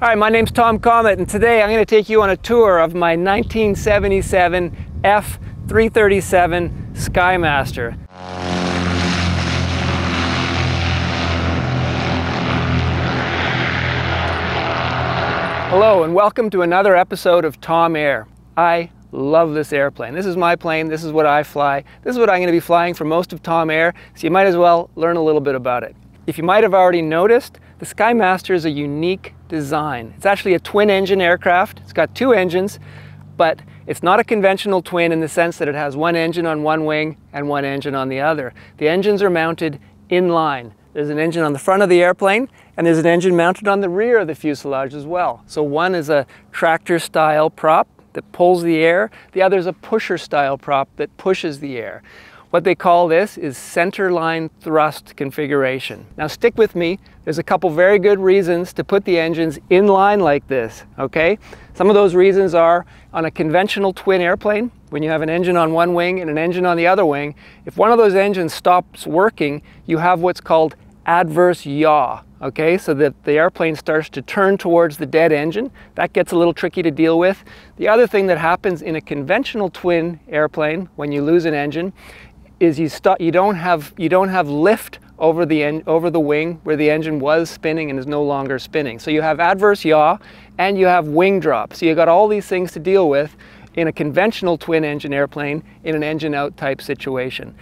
Hi, my name's Tom Comet, and today I'm going to take you on a tour of my 1977 F337 Skymaster. Hello and welcome to another episode of TomAir. I love this airplane. This is my plane, this is what I fly, this is what I'm going to be flying for most of TomAir, so you might as well learn a little bit about it. If you might have already noticed, the Skymaster is a unique design. It's actually a twin-engine aircraft. It's got two engines, but it's not a conventional twin in the sense that it has one engine on one wing and one engine on the other. The engines are mounted in line. There's an engine on the front of the airplane, and there's an engine mounted on the rear of the fuselage as well. So one is a tractor-style prop that pulls the air. The other is a pusher-style prop that pushes the air. What they call this is centerline thrust configuration. Now stick with me, there's a couple very good reasons to put the engines in line like this, okay? Some of those reasons are on a conventional twin airplane, when you have an engine on one wing and an engine on the other wing, if one of those engines stops working, you have what's called adverse yaw, okay? So that the airplane starts to turn towards the dead engine. That gets a little tricky to deal with. The other thing that happens in a conventional twin airplane when you lose an engine is you don't have lift over the wing where the engine was spinning and is no longer spinning. So you have adverse yaw and you have wing drop. So you got all these things to deal with in a conventional twin engine airplane in an engine out type situation.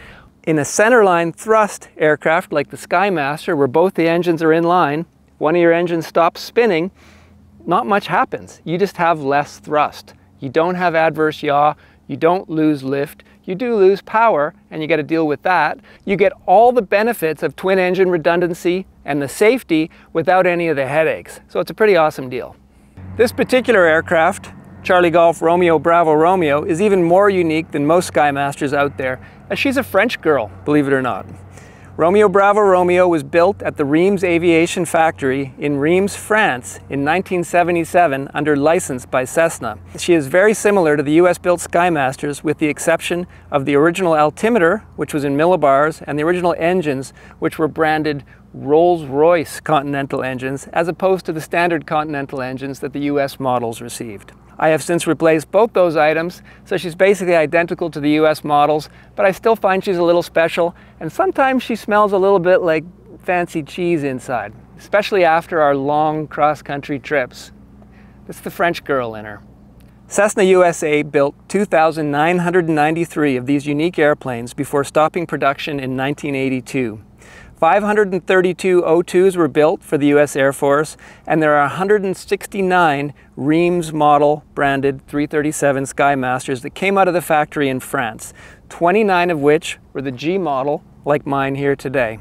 In a centerline thrust aircraft like the Skymaster, where both the engines are in line, one of your engines stops spinning, not much happens. You just have less thrust. You don't have adverse yaw, you don't lose lift, you do lose power, and you got to deal with that. You get all the benefits of twin engine redundancy and the safety without any of the headaches. So it's a pretty awesome deal. This particular aircraft, Charlie Golf Romeo Bravo Romeo, is even more unique than most Skymasters out there, as she's a French girl, believe it or not. Romeo Bravo Romeo was built at the Reims Aviation Factory in Reims, France in 1977 under license by Cessna. She is very similar to the US-built Skymasters with the exception of the original altimeter, which was in millibars, and the original engines, which were branded Rolls-Royce Continental engines, as opposed to the standard Continental engines that the US models received. I have since replaced both those items, so she's basically identical to the US models, but I still find she's a little special, and sometimes she smells a little bit like fancy cheese inside, especially after our long cross-country trips. It's the French girl in her. Cessna USA built 2,993 of these unique airplanes before stopping production in 1982. 532 O2s were built for the US Air Force, and there are 169 Reims model branded 337 Skymasters that came out of the factory in France, 29 of which were the G model, like mine here today.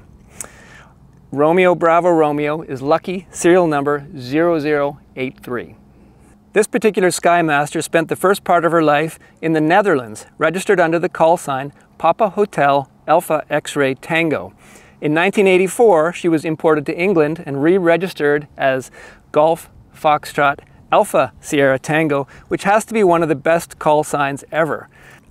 Romeo Bravo Romeo is lucky serial number 0083. This particular Skymaster spent the first part of her life in the Netherlands, registered under the call sign Papa Hotel Alpha X-Ray Tango. In 1984, she was imported to England and re-registered as Golf Foxtrot Alpha Sierra Tango, which has to be one of the best call signs ever.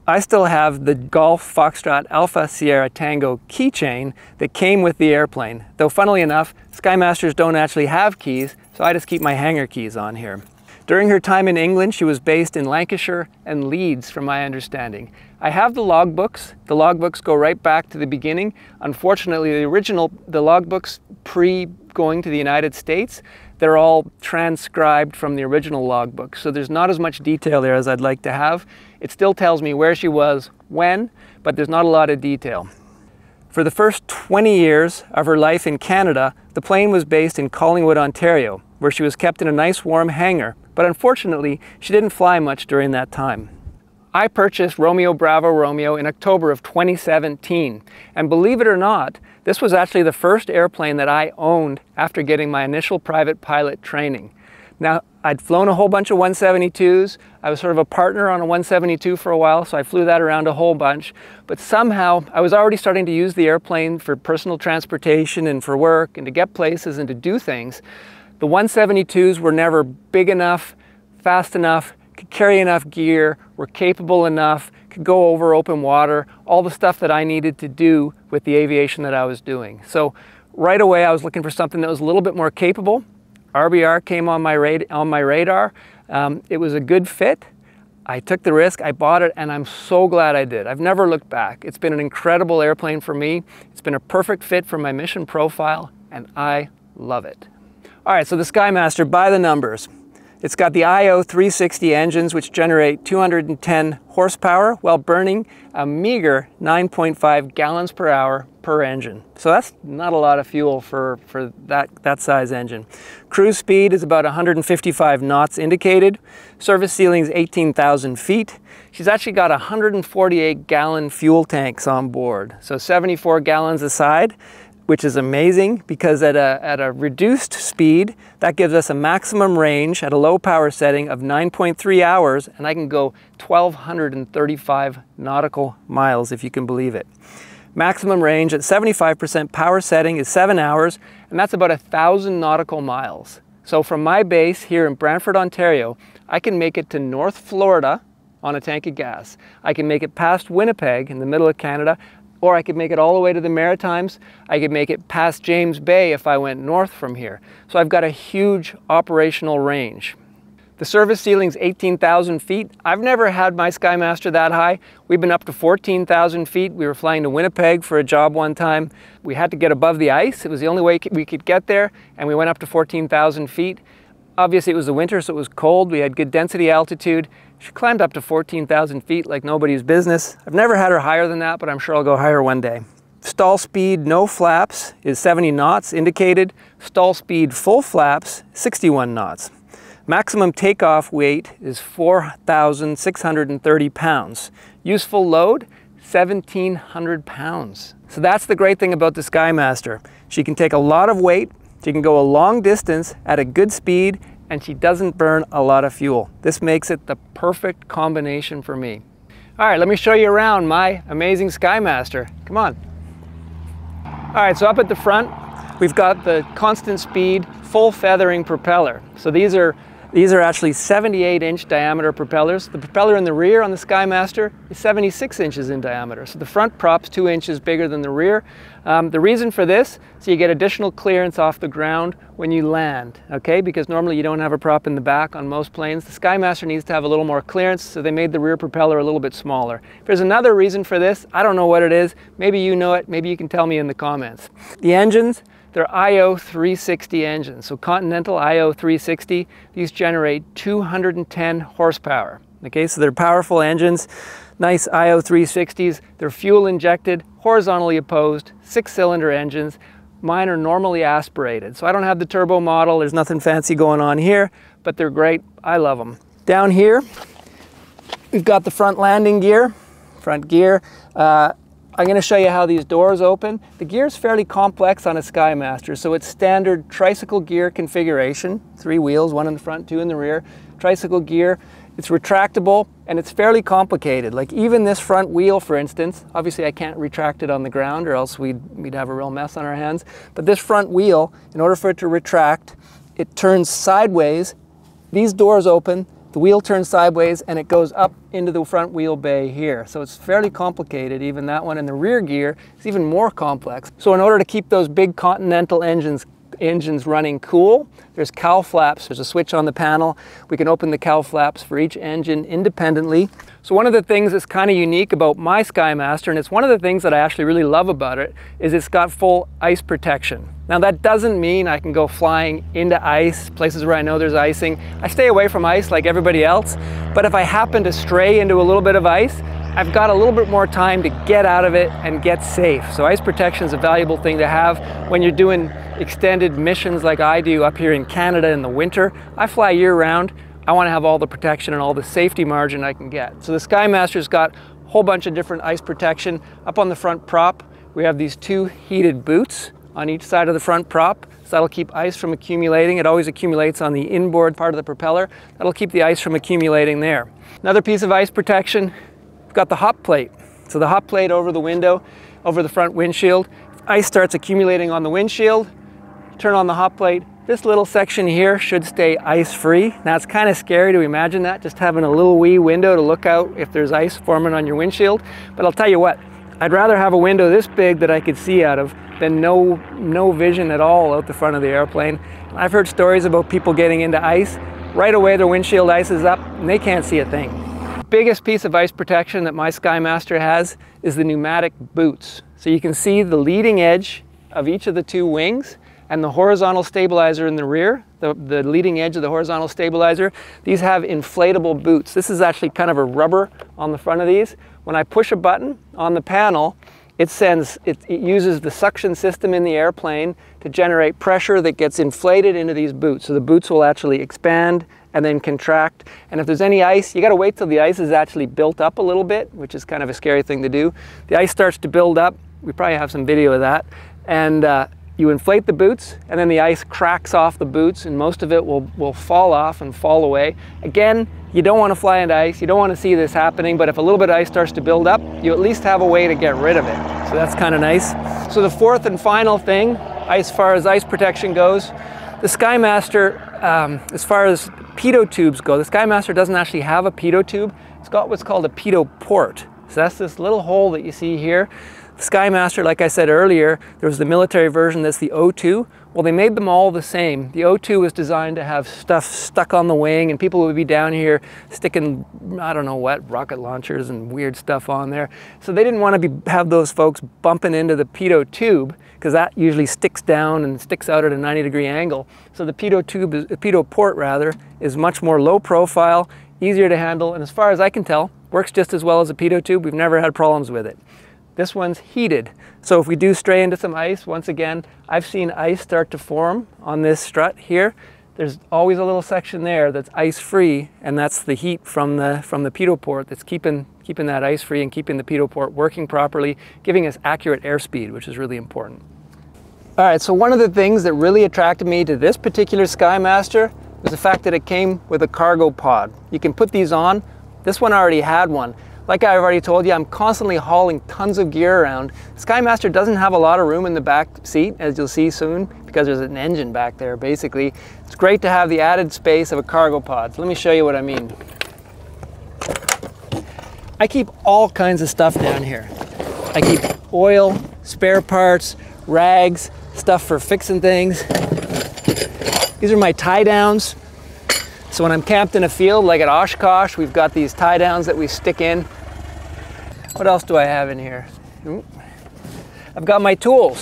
I still have the Golf Foxtrot Alpha Sierra Tango keychain that came with the airplane, though funnily enough, Skymasters don't actually have keys, so I just keep my hanger keys on here. During her time in England, she was based in Lancashire and Leeds, from my understanding. I have the logbooks. The logbooks go right back to the beginning. Unfortunately, the logbooks pre-going to the United States, they're all transcribed from the original logbook. So there's not as much detail there as I'd like to have. It still tells me where she was, when, but there's not a lot of detail. For the first 20 years of her life in Canada, the plane was based in Collingwood, Ontario, where she was kept in a nice warm hangar. But unfortunately, she didn't fly much during that time. I purchased Romeo Bravo Romeo in October of 2017, and believe it or not, this was actually the first airplane that I owned after getting my initial private pilot training. Now, I'd flown a whole bunch of 172s. I was sort of a partner on a 172 for a while, so I flew that around a whole bunch. But somehow, I was already starting to use the airplane for personal transportation and for work and to get places and to do things. The 172s were never big enough, fast enough, could carry enough gear, were capable enough, could go over open water, all the stuff that I needed to do with the aviation that I was doing. So right away I was looking for something that was a little bit more capable, C-GRBR came on my radar. It was a good fit. I took the risk, I bought it, and I'm so glad I did. I've never looked back. It's been an incredible airplane for me. It's been a perfect fit for my mission profile, and I love it. All right, so the Skymaster, by the numbers. It's got the IO 360 engines, which generate 210 horsepower while burning a meager 9.5 gallons per hour per engine. So that's not a lot of fuel for that size engine. Cruise speed is about 155 knots indicated. Service ceiling is 18,000 feet. She's actually got 148 gallon fuel tanks on board. So 74 gallons a side, which is amazing because at a reduced speed, that gives us a maximum range at a low power setting of 9.3 hours, and I can go 1,235 nautical miles, if you can believe it. Maximum range at 75% power setting is 7 hours, and that's about 1,000 nautical miles. So from my base here in Brantford, Ontario, I can make it to North Florida on a tank of gas. I can make it past Winnipeg in the middle of Canada, or I could make it all the way to the Maritimes. I could make it past James Bay if I went north from here. So I've got a huge operational range. The service ceiling's 18,000 feet. I've never had my Skymaster that high. We've been up to 14,000 feet. We were flying to Winnipeg for a job one time. We had to get above the ice. It was the only way we could get there, and we went up to 14,000 feet. Obviously it was the winter, so it was cold. We had good density altitude. She climbed up to 14,000 feet like nobody's business. I've never had her higher than that, but I'm sure I'll go higher one day. Stall speed, no flaps, is 70 knots indicated. Stall speed, full flaps, 61 knots. Maximum takeoff weight is 4,630 pounds. Useful load, 1,700 pounds. So that's the great thing about the Skymaster. She can take a lot of weight, she can go a long distance at a good speed, and she doesn't burn a lot of fuel. This makes it the perfect combination for me. All right, let me show you around my amazing Skymaster. Come on. All right, so up at the front, we've got the constant speed, full feathering propeller. So these are actually 78-inch diameter propellers. The propeller in the rear on the Skymaster is 76 inches in diameter. So the front prop's 2 inches bigger than the rear. The reason for this, so you get additional clearance off the ground when you land, okay? Because normally you don't have a prop in the back on most planes. The Skymaster needs to have a little more clearance, so they made the rear propeller a little bit smaller. If there's another reason for this, I don't know what it is. Maybe you know it, maybe you can tell me in the comments. The engines, they're IO 360 engines, so Continental IO 360. These generate 210 horsepower. Okay, so they're powerful engines, nice IO 360s. They're fuel injected, horizontally opposed, 6-cylinder engines. Mine are normally aspirated, so I don't have the turbo model. There's nothing fancy going on here, but they're great. I love them. Down here, we've got the front landing gear, front gear. I'm going to show you how these doors open. The gear is fairly complex on a Skymaster, so it's standard tricycle gear configuration. 3 wheels, 1 in the front, 2 in the rear. Tricycle gear. It's retractable, and it's fairly complicated. Like even this front wheel, for instance, obviously I can't retract it on the ground or else we'd have a real mess on our hands. But this front wheel, in order for it to retract, it turns sideways. These doors open. The wheel turns sideways and it goes up into the front wheel bay here. So it's fairly complicated, even that one. And the rear gear is even more complex. So in order to keep those big Continental engines running cool, there's cowl flaps. There's a switch on the panel. We can open the cowl flaps for each engine independently. So one of the things that's kind of unique about my Skymaster, and it's one of the things that I actually really love about it, is it's got full ice protection. Now that doesn't mean I can go flying into ice, places where I know there's icing. I stay away from ice like everybody else, but if I happen to stray into a little bit of ice, I've got a little bit more time to get out of it and get safe. So ice protection is a valuable thing to have when you're doing extended missions like I do up here in Canada in the winter. I fly year-round. I want to have all the protection and all the safety margin I can get. So the Skymaster's got a whole bunch of different ice protection. Up on the front prop, we have these 2 heated boots on each side of the front prop. So that'll keep ice from accumulating. It always accumulates on the inboard part of the propeller. That'll keep the ice from accumulating there. Another piece of ice protection, we've got the hot plate. So the hot plate over the window, over the front windshield. If ice starts accumulating on the windshield, turn on the hot plate. This little section here should stay ice-free. Now it's kind of scary to imagine that, just having a little wee window to look out if there's ice forming on your windshield. But I'll tell you what, I'd rather have a window this big that I could see out of than no vision at all out the front of the airplane. I've heard stories about people getting into ice. Right away their windshield ice is up and they can't see a thing. Biggest piece of ice protection that my Skymaster has is the pneumatic boots. So you can see the leading edge of each of the two wings and the horizontal stabilizer in the rear, the leading edge of the horizontal stabilizer. These have inflatable boots. This is actually kind of a rubber on the front of these. When I push a button on the panel, it uses the suction system in the airplane to generate pressure that gets inflated into these boots. So the boots will actually expand and then contract. And if there's any ice, you gotta wait till the ice is actually built up a little bit, which is kind of a scary thing to do. The ice starts to build up. We probably have some video of that. And you inflate the boots and then the ice cracks off the boots and most of it will fall off and fall away. Again, you don't want to fly into ice, you don't want to see this happening, but if a little bit of ice starts to build up, you at least have a way to get rid of it. So that's kind of nice. So the fourth and final thing, as far as ice protection goes, the Skymaster, as far as pitot tubes go, the Skymaster doesn't actually have a pitot tube. It's got what's called a pitot port. So that's this little hole that you see here. Skymaster, like I said earlier, there was the military version that's the O2. Well, they made them all the same. The O2 was designed to have stuff stuck on the wing and people would be down here sticking, I don't know what, rocket launchers and weird stuff on there. So they didn't want to have those folks bumping into the pitot tube because that usually sticks down and sticks out at a 90-degree angle. So the pitot tube, pitot port rather, is much more low profile, easier to handle, and as far as I can tell, works just as well as a pitot tube. We've never had problems with it. This one's heated. So if we do stray into some ice, once again, I've seen ice start to form on this strut here. There's always a little section there that's ice-free, and that's the heat from the pitot port that's keeping that ice-free and keeping the pitot port working properly, giving us accurate airspeed, which is really important. All right, so one of the things that really attracted me to this particular Skymaster was the fact that it came with a cargo pod. You can put these on. This one already had one. Like I've already told you, I'm constantly hauling tons of gear around. Skymaster doesn't have a lot of room in the back seat, as you'll see soon, because there's an engine back there, basically. It's great to have the added space of a cargo pod. So let me show you what I mean. I keep all kinds of stuff down here. I keep oil, spare parts, rags, stuff for fixing things. These are my tie downs. So when I'm camped in a field, like at Oshkosh, we've got these tie downs that we stick in. What else do I have in here? I've got my tools.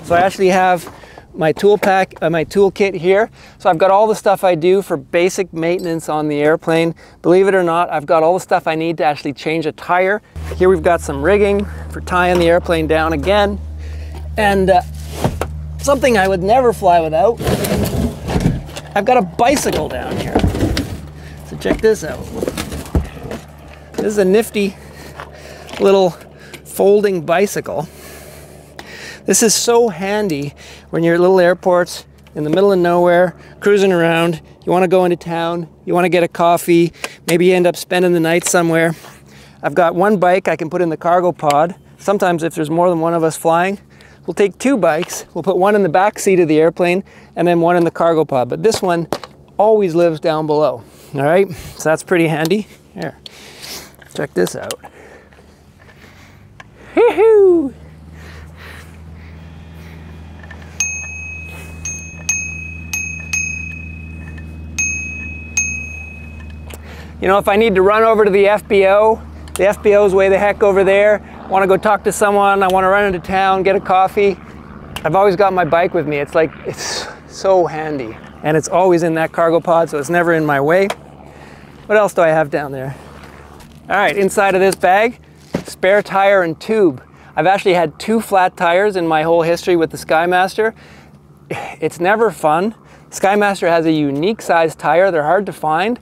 So I actually have my tool pack, my toolkit here. So I've got all the stuff I do for basic maintenance on the airplane. Believe it or not, I've got all the stuff I need to actually change a tire. Here we've got some rigging for tying the airplane down again. And something I would never fly without, I've got a bicycle down here. So check this out. This is a nifty little folding bicycle. This is so handy when you're at little airports in the middle of nowhere, cruising around, you want to go into town, you want to get a coffee, maybe you end up spending the night somewhere. I've got one bike I can put in the cargo pod. Sometimes if there's more than one of us flying, we'll take two bikes, we'll put one in the back seat of the airplane and then one in the cargo pod. But this one always lives down below. All right, so that's pretty handy. Here, check this out. Hee-hoo! You know, if I need to run over to the FBO's way the heck over there, want to go talk to someone, I want to run into town, get a coffee, I've always got my bike with me. It's so handy. And it's always in that cargo pod, so it's never in my way. What else do I have down there? All right, inside of this bag, spare tire and tube. I've actually had 2 flat tires in my whole history with the Skymaster. It's never fun. Skymaster has a unique size tire. They're hard to find.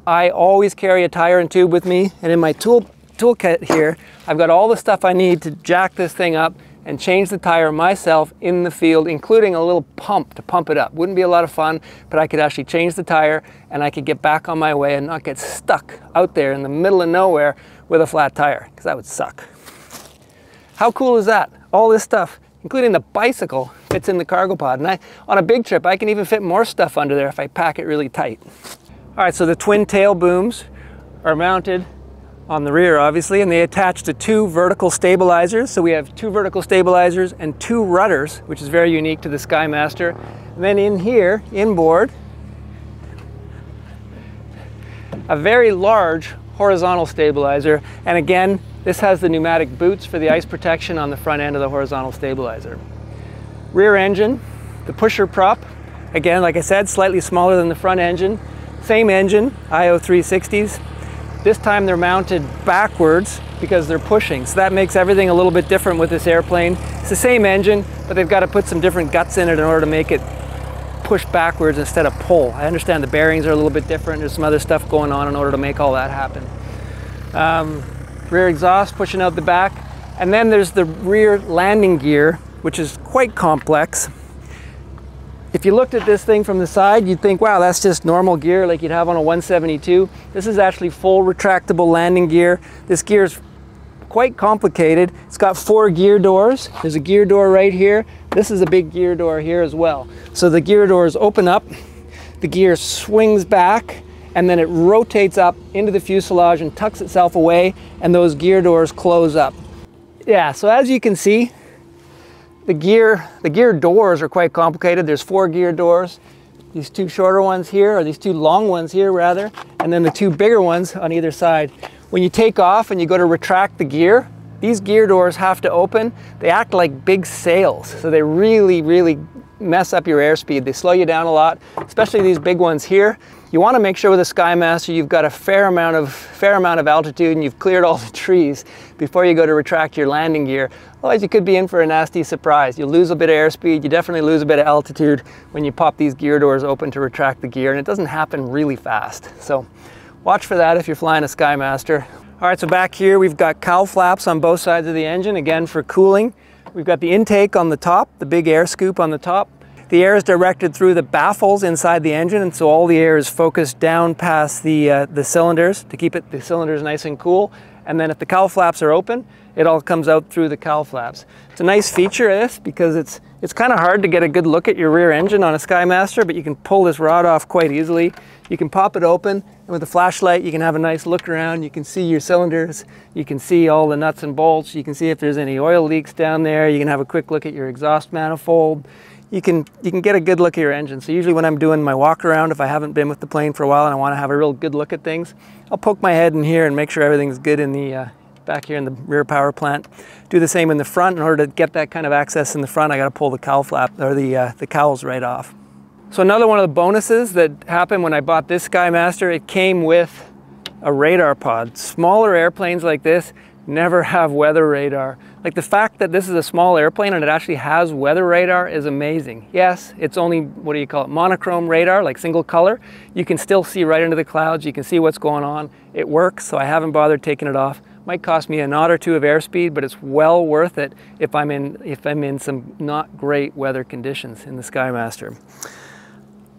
I always carry a tire and tube with me, and in my toolkit here, I've got all the stuff I need to jack this thing up and change the tire myself in the field, including a little pump to pump it up. Wouldn't be a lot of fun, but I could actually change the tire and I could get back on my way and not get stuck out there in the middle of nowhere with a flat tire, because that would suck. How cool is that? All this stuff, including the bicycle, fits in the cargo pod. And on a big trip, I can even fit more stuff under there if I pack it really tight. All right, so the twin tail booms are mounted on the rear, obviously, and they attach to 2 vertical stabilizers. So we have 2 vertical stabilizers and 2 rudders, which is very unique to the Skymaster. And And then in here, inboard, a very large horizontal stabilizer. And again, this has the pneumatic boots for the ice protection on the front end of the horizontal stabilizer. Rear engine, the pusher prop. Again, like I said, slightly smaller than the front engine. Same engine, IO360s. This time they're mounted backwards because they're pushing. So that makes everything a little bit different with this airplane. It's the same engine, but they've got to put some different guts in it in order to make it push backwards instead of pull. I understand the bearings are a little bit different. There's some other stuff going on in order to make all that happen. Rear exhaust pushing out the back. And then there's the rear landing gear, which is quite complex. If you looked at this thing from the side, you'd think, wow, that's just normal gear like you'd have on a 172. This is actually full retractable landing gear. This gear is quite complicated. It's got 4 gear doors. There's a gear door right here. This is a big gear door here as well. So the gear doors open up, the gear swings back, and then it rotates up into the fuselage and tucks itself away, and those gear doors close up. Yeah, so as you can see, the gear doors are quite complicated. There's 4 gear doors. These 2 shorter ones here, or these 2 long ones here rather, and then the 2 bigger ones on either side. When you take off and you go to retract the gear, these gear doors have to open. They act like big sails, so they really, really mess up your airspeed. They slow you down a lot, especially these big ones here. You want to make sure with a Skymaster you've got a fair amount of altitude and you've cleared all the trees before you go to retract your landing gear. Otherwise you could be in for a nasty surprise. You'll lose a bit of airspeed, you definitely lose a bit of altitude when you pop these gear doors open to retract the gear, and it doesn't happen really fast. So watch for that if you're flying a Skymaster. All right, so back here we've got cowl flaps on both sides of the engine, again for cooling. We've got the intake on the top, the big air scoop on the top. The air is directed through the baffles inside the engine, and so all the air is focused down past the cylinders to keep the cylinders nice and cool. And then if the cowl flaps are open, it all comes out through the cowl flaps. It's a nice feature of this because it's kind of hard to get a good look at your rear engine on a Skymaster, but you can pull this rod off quite easily. You can pop it open, and with a flashlight you can have a nice look around. You can see your cylinders, you can see all the nuts and bolts, you can see if there's any oil leaks down there, you can have a quick look at your exhaust manifold. You can get a good look at your engine. So usually when I'm doing my walk around, if I haven't been with the plane for a while and I want to have a real good look at things, I'll poke my head in here and make sure everything's good in the back here in the rear power plant. Do the same in the front. In order to get that kind of access in the front, I got to pull the cowl flap or the cowls right off. So another one of the bonuses that happened when I bought this Skymaster, it came with a radar pod. Smaller airplanes like this never have weather radar. Like the fact that this is a small airplane and it actually has weather radar is amazing. Yes, it's only, what do you call it, monochrome radar, like single color. You can still see right into the clouds. You can see what's going on. It works, so I haven't bothered taking it off. Might cost me a knot or 2 of airspeed, but it's well worth it if I'm in some not great weather conditions in the Skymaster.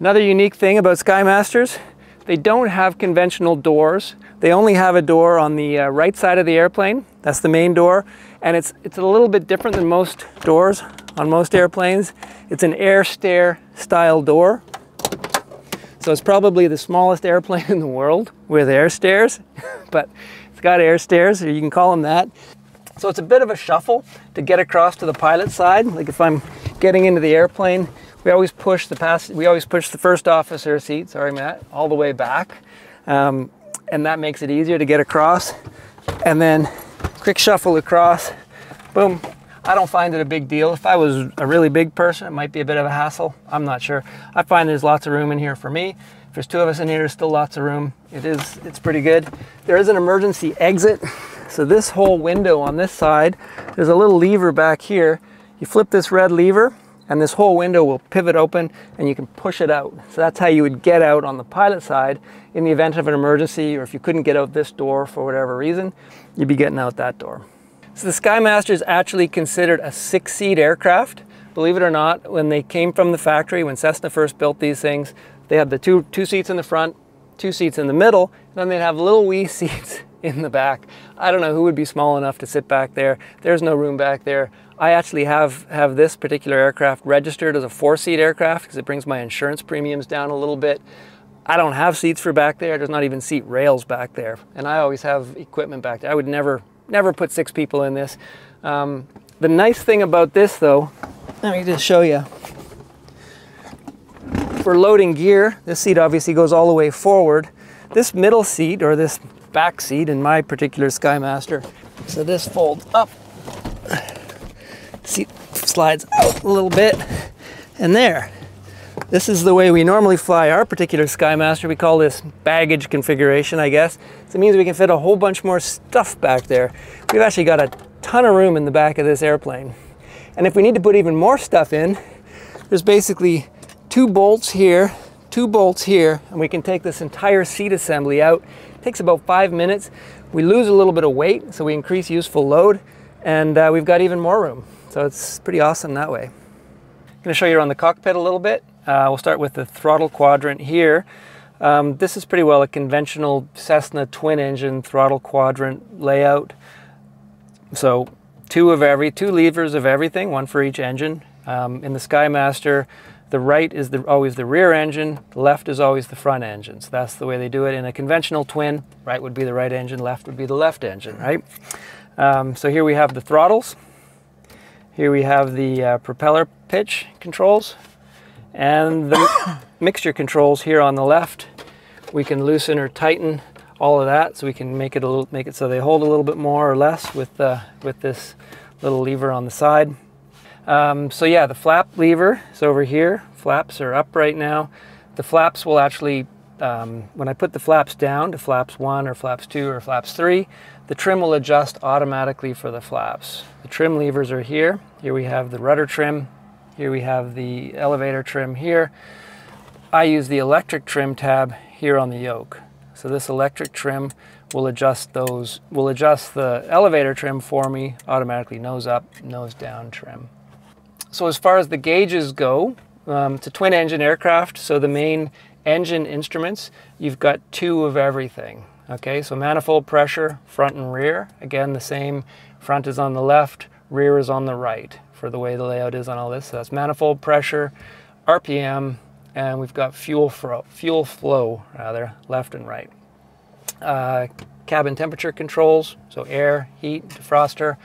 Another unique thing about Skymasters, they don't have conventional doors. They only have a door on the right side of the airplane. That's the main door. And it's a little bit different than most doors on most airplanes. It's an air stair style door. So it's probably the smallest airplane in the world with air stairs, but it's got air stairs, or you can call them that. So it's a bit of a shuffle to get across to the pilot side. Like if I'm getting into the airplane, we always push the first officer seat, sorry Matt, all the way back. And that makes it easier to get across. And then quick shuffle across, boom. I don't find it a big deal. If I was a really big person, it might be a bit of a hassle. I'm not sure. I find there's lots of room in here for me. If there's 2 of us in here, there's still lots of room. It's pretty good. There is an emergency exit. So this whole window on this side, there's a little lever back here. You flip this red lever and this whole window will pivot open and you can push it out. So that's how you would get out on the pilot side in the event of an emergency, or if you couldn't get out this door for whatever reason, you'd be getting out that door. So the Skymaster is actually considered a 6-seat aircraft. Believe it or not, when they came from the factory, when Cessna first built these things, they had the two seats in the front, 2 seats in the middle, and then they'd have little wee seats in the back. I don't know who would be small enough to sit back there. There's no room back there. I actually have this particular aircraft registered as a 4-seat aircraft because it brings my insurance premiums down a little bit. I don't have seats for back there. There's not even seat rails back there. And I always have equipment back there. I would never put 6 people in this. The nice thing about this though, let me just show you. for loading gear, this seat obviously goes all the way forward. This middle seat, or this back seat in my particular Skymaster, so this folds up, seat slides out a little bit, and there. This is the way we normally fly our particular Skymaster. We call this baggage configuration, I guess. So it means we can fit a whole bunch more stuff back there. We've actually got a ton of room in the back of this airplane. And if we need to put even more stuff in, there's basically 2 bolts here, 2 bolts here, and we can take this entire seat assembly out. It takes about 5 minutes. We lose a little bit of weight, so we increase useful load, and we've got even more room. So it's pretty awesome that way. I'm going to show you around the cockpit a little bit. We'll start with the throttle quadrant here. This is pretty well a conventional Cessna twin engine throttle quadrant layout. So 2 levers of everything, 1 for each engine. In the Skymaster, the right is always the rear engine, the left is always the front engine. So that's the way they do it. In a conventional twin, right would be the right engine, left would be the left engine, right? So here we have the throttles. Here we have the propeller pitch controls. And the mixture controls here on the left. We can loosen or tighten all of that, so we can make it so they hold a little bit more or less with this little lever on the side. So yeah, the flap lever is over here. Flaps are up right now. The flaps will actually, when I put the flaps down to flaps 1 or flaps 2 or flaps 3, the trim will adjust automatically for the flaps. The trim levers are here. Here we have the rudder trim. Here we have the elevator trim here. I use the electric trim tab here on the yoke. So this electric trim will adjust the elevator trim for me, automatically nose up, nose down trim. So as far as the gauges go, it's a twin engine aircraft, so the main engine instruments, you've got 2 of everything. Okay, so manifold pressure, front and rear. Again, the same, front is on the left, rear is on the right, for the way the layout is on all this. So that's manifold pressure, RPM, and we've got fuel flow, left and right. Cabin temperature controls, so air, heat, defroster.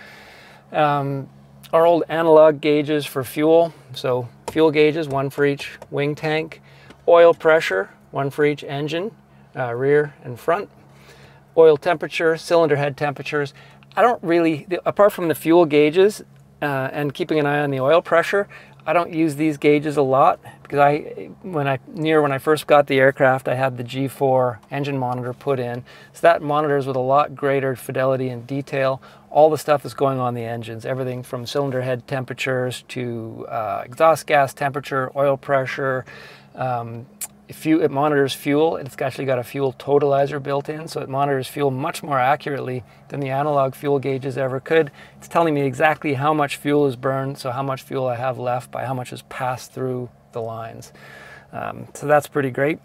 Our old analog gauges for fuel, so fuel gauges, 1 for each wing tank. Oil pressure, 1 for each engine, rear and front. Oil temperature, cylinder head temperatures. I don't really, apart from the fuel gauges, and keeping an eye on the oil pressure, I don't use these gauges a lot because when I first got the aircraft, I had the G4 engine monitor put in. So that monitors with a lot greater fidelity and detail all the stuff that's going on in the engines, everything from cylinder head temperatures to exhaust gas temperature, oil pressure. It monitors fuel. It's actually got a fuel totalizer built in, so it monitors fuel much more accurately than the analog fuel gauges ever could. It's telling me exactly how much fuel is burned, so how much fuel I have left by how much is passed through the lines. So that's pretty great.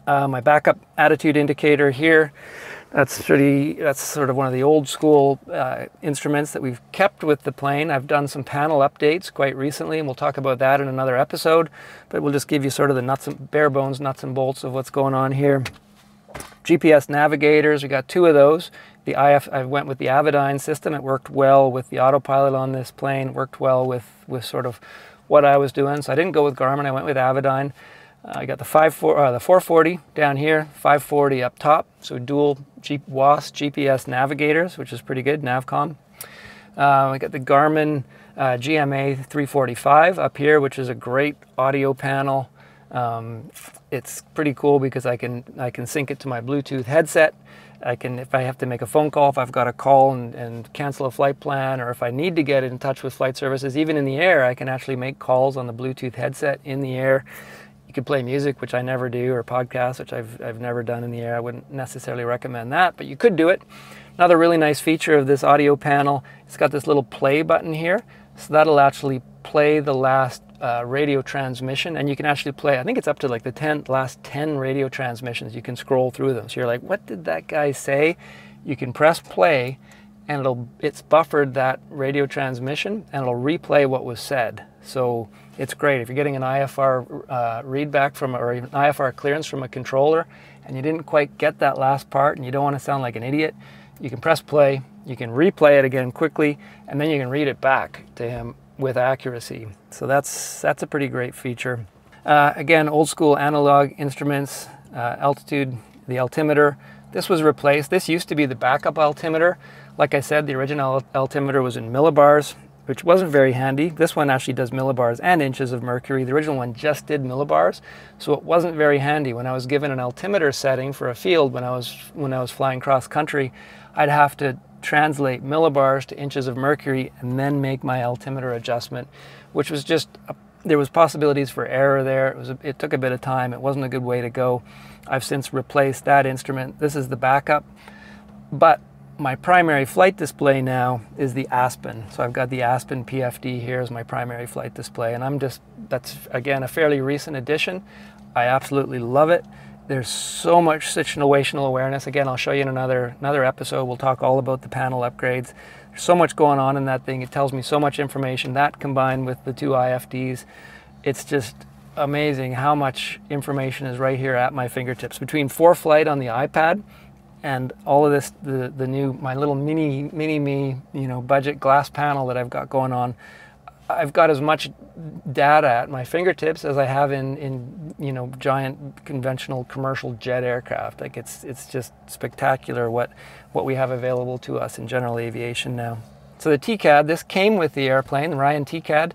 My backup attitude indicator here, that's sort of one of the old school instruments that we've kept with the plane. I've done some panel updates quite recently, and we'll talk about that in another episode, but we'll just give you sort of the bare bones nuts and bolts of what's going on here. GPS navigators, we got 2 of those. I went with the Avidyne system. It worked well with the autopilot on this plane. It worked well with sort of what I was doing, so I didn't go with Garmin, I went with Avidyne. I got the 440 down here, 540 up top, so dual WAAS GPS navigators, which is pretty good, Navcom. I got the Garmin GMA 345 up here, which is a great audio panel. It's pretty cool because I can sync it to my Bluetooth headset. If I have to make a phone call, if I've got a call and cancel a flight plan, or if I need to get in touch with flight services, even in the air, I can actually make calls on the Bluetooth headset in the air. You could play music, which I never do, or podcasts, which I've never done in the air. I wouldn't necessarily recommend that, but you could do it. Another really nice feature of this audio panel, it's got this little play button here. So that'll actually play the last radio transmission, and you can actually play, I think it's up to like the last 10 radio transmissions. You can scroll through them. So you're like, what did that guy say? You can press play, and it's buffered that radio transmission, and it'll replay what was said. So it's great if you're getting an IFR readback or an IFR clearance from a controller and you didn't quite get that last part and you don't want to sound like an idiot. You can press play, you can replay it again quickly, and then you can read it back to him with accuracy. So that's a pretty great feature. Again, old school analog instruments, altitude, the altimeter. This was replaced. This used to be the backup altimeter. Like I said, the original altimeter was in millibars, which wasn't very handy. This one actually does millibars and inches of mercury. The original one just did millibars, so it wasn't very handy. When I was given an altimeter setting for a field when I was flying cross country, I'd have to translate millibars to inches of mercury and then make my altimeter adjustment, which was just there was possibilities for error there. It took a bit of time. It wasn't a good way to go. I've since replaced that instrument. This is the backup, but my primary flight display now is the Aspen. So I've got the Aspen PFD here as my primary flight display, and that's again a fairly recent addition. I absolutely love it. There's so much situational awareness. Again, I'll show you in another episode. We'll talk all about the panel upgrades. There's so much going on in that thing. It tells me so much information. That combined with the 2 IFDs, it's just amazing how much information is right here at my fingertips. Between ForeFlight on the iPad and all of this, the new, my little mini me, you know, budget glass panel that I've got going on, I've got as much data at my fingertips as I have in you know, giant conventional commercial jet aircraft. Like it's just spectacular what we have available to us in general aviation now. So the TCAD, this came with the airplane, the Ryan TCAD.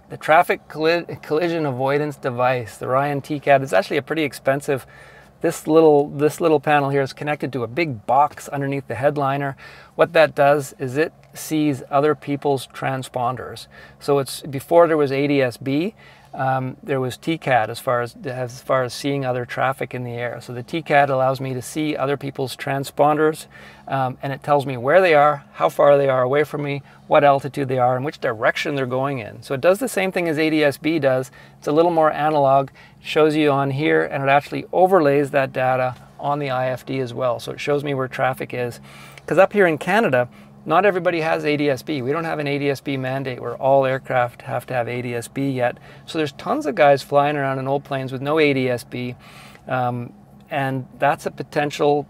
The traffic collision avoidance device, the Ryan TCAD, is actually a pretty expensive. This little panel here is connected to a big box underneath the headliner. What that does is it sees other people's transponders. So it's, before there was ADS-B, there was TCAD as far as seeing other traffic in the air. So the TCAD allows me to see other people's transponders, and it tells me where they are, how far they are away from me, what altitude they are, and which direction they're going in. So it does the same thing as ADS-B does. It's a little more analog. It shows you on here, and it actually overlays that data on the IFD as well. So it shows me where traffic is. Because up here in Canada, not everybody has ADS-B. We don't have an ADS-B mandate where all aircraft have to have ADS-B yet. So there's tons of guys flying around in old planes with no ADS-B, and that's a potential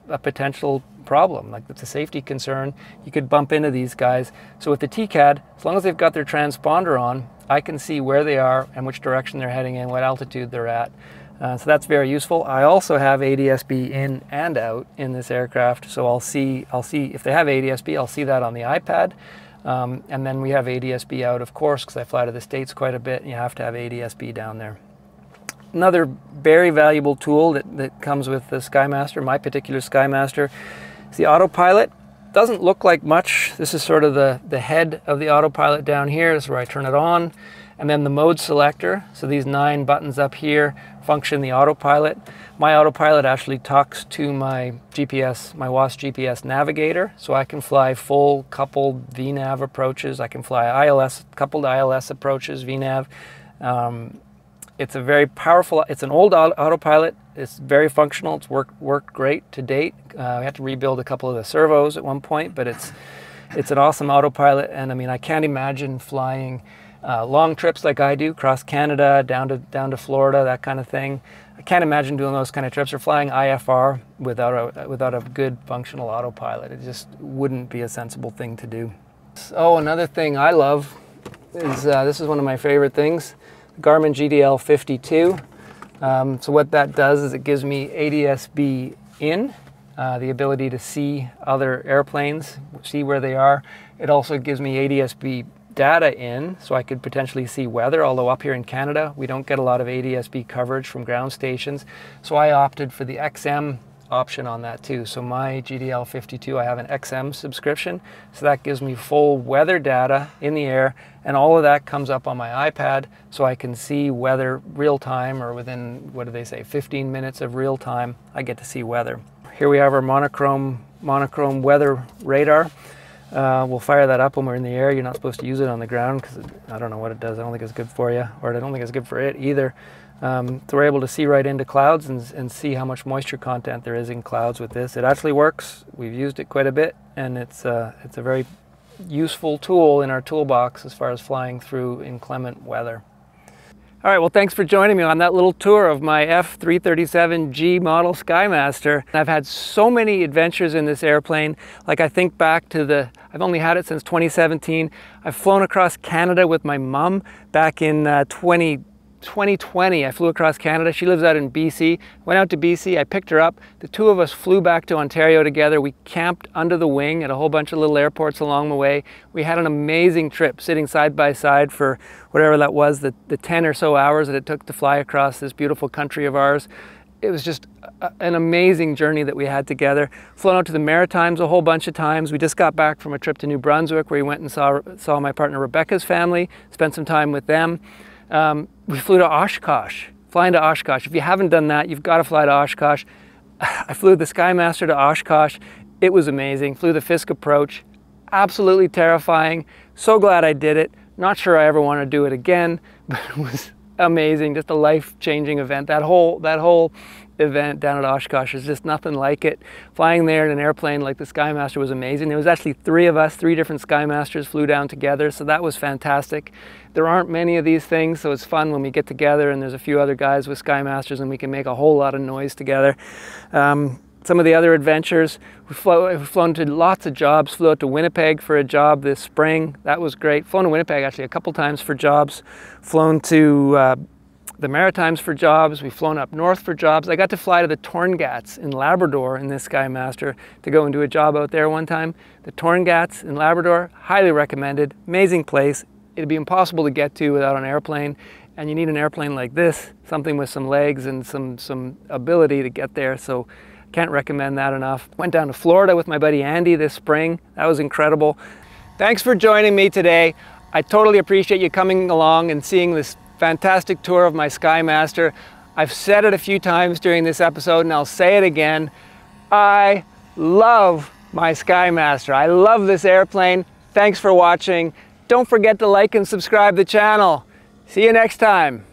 problem. Like, it's a safety concern. You could bump into these guys. So with the TCAD, as long as they've got their transponder on, I can see where they are and which direction they're heading in, what altitude they're at. So that's very useful. I also have ADS-B in and out in this aircraft, so I'll see if they have ADS-B, I'll see that on the iPad. And then we have ADS-B out, of course, because I fly to the States quite a bit, and you have to have ADS-B down there. Another very valuable tool that comes with the Skymaster, my particular Skymaster, is the autopilot. Doesn't look like much. This is sort of the head of the autopilot down here. This is where I turn it on. And then the mode selector. So these 9 buttons up here function the autopilot. My autopilot actually talks to my GPS, my WAAS GPS navigator. So I can fly full coupled VNAV approaches. I can fly ILS, coupled ILS approaches, VNAV. It's a very powerful, it's an old autopilot. It's very functional. It's worked great to date. We had to rebuild a couple of the servos at one point, but it's an awesome autopilot. And I mean, I can't imagine flying long trips like I do, across Canada, down to Florida, that kind of thing. I can't imagine doing those kind of trips or flying IFR without a good functional autopilot. It just wouldn't be a sensible thing to do. Oh, another thing I love is, this is one of my favorite things, Garmin GDL 52. So what that does is it gives me ADS-B in, the ability to see other airplanes, see where they are. It also gives me ADS-B data in, so I could potentially see weather, although up here in Canada we don't get a lot of ADS-B coverage from ground stations, so I opted for the XM option on that too. So my GDL 52, I have an XM subscription, so that gives me full weather data in the air, and all of that comes up on my iPad, so I can see weather real time, or within, what do they say, 15 minutes of real time, I get to see weather. Here we have our monochrome weather radar. We'll fire that up when we're in the air. You're not supposed to use it on the ground because I don't know what it does. I don't think it's good for you, or I don't think it's good for it either. So we're able to see right into clouds and see how much moisture content there is in clouds with this. It actually works. We've used it quite a bit, and it's a very useful tool in our toolbox as far as flying through inclement weather. All right, well, thanks for joining me on that little tour of my F337G Model Skymaster. I've had so many adventures in this airplane. Like, I think back to I've only had it since 2017. I've flown across Canada with my mom back in 2020, I flew across Canada. She lives out in BC. Went out to BC, I picked her up. The two of us flew back to Ontario together. We camped under the wing at a whole bunch of little airports along the way. We had an amazing trip, sitting side by side for whatever that was, the 10 or so hours that it took to fly across this beautiful country of ours. It was just an amazing journey that we had together. Flown out to the Maritimes a whole bunch of times. We just got back from a trip to New Brunswick where we went and saw my partner Rebecca's family, spent some time with them. We flew to Oshkosh, flying to Oshkosh. If you haven't done that, you've got to fly to Oshkosh. I flew the Skymaster to Oshkosh. It was amazing. Flew the Fisk approach. Absolutely terrifying. So glad I did it. Not sure I ever want to do it again, but it was amazing. Just a life-changing event. That whole event down at Oshkosh is just nothing like it. Flying there in an airplane like the Skymaster was amazing. There was actually three of us, three different Skymasters flew down together, so that was fantastic. There aren't many of these things, so it's fun when we get together and there's a few other guys with Skymasters and we can make a whole lot of noise together. Some of the other adventures, we've flown to lots of jobs. Flew out to Winnipeg for a job this spring. That was great. Flown to Winnipeg actually a couple times for jobs. Flown to the Maritimes for jobs. We've flown up north for jobs. I got to fly to the Torngats in Labrador in this Skymaster to go and do a job out there one time. The Torngats in Labrador, highly recommended. Amazing place. It'd be impossible to get to without an airplane. And you need an airplane like this, something with some legs and some ability to get there. So can't recommend that enough. Went down to Florida with my buddy Andy this spring. That was incredible. Thanks for joining me today. I totally appreciate you coming along and seeing this fantastic tour of my Skymaster. I've said it a few times during this episode and I'll say it again. I love my Skymaster. I love this airplane. Thanks for watching. Don't forget to like and subscribe the channel. See you next time.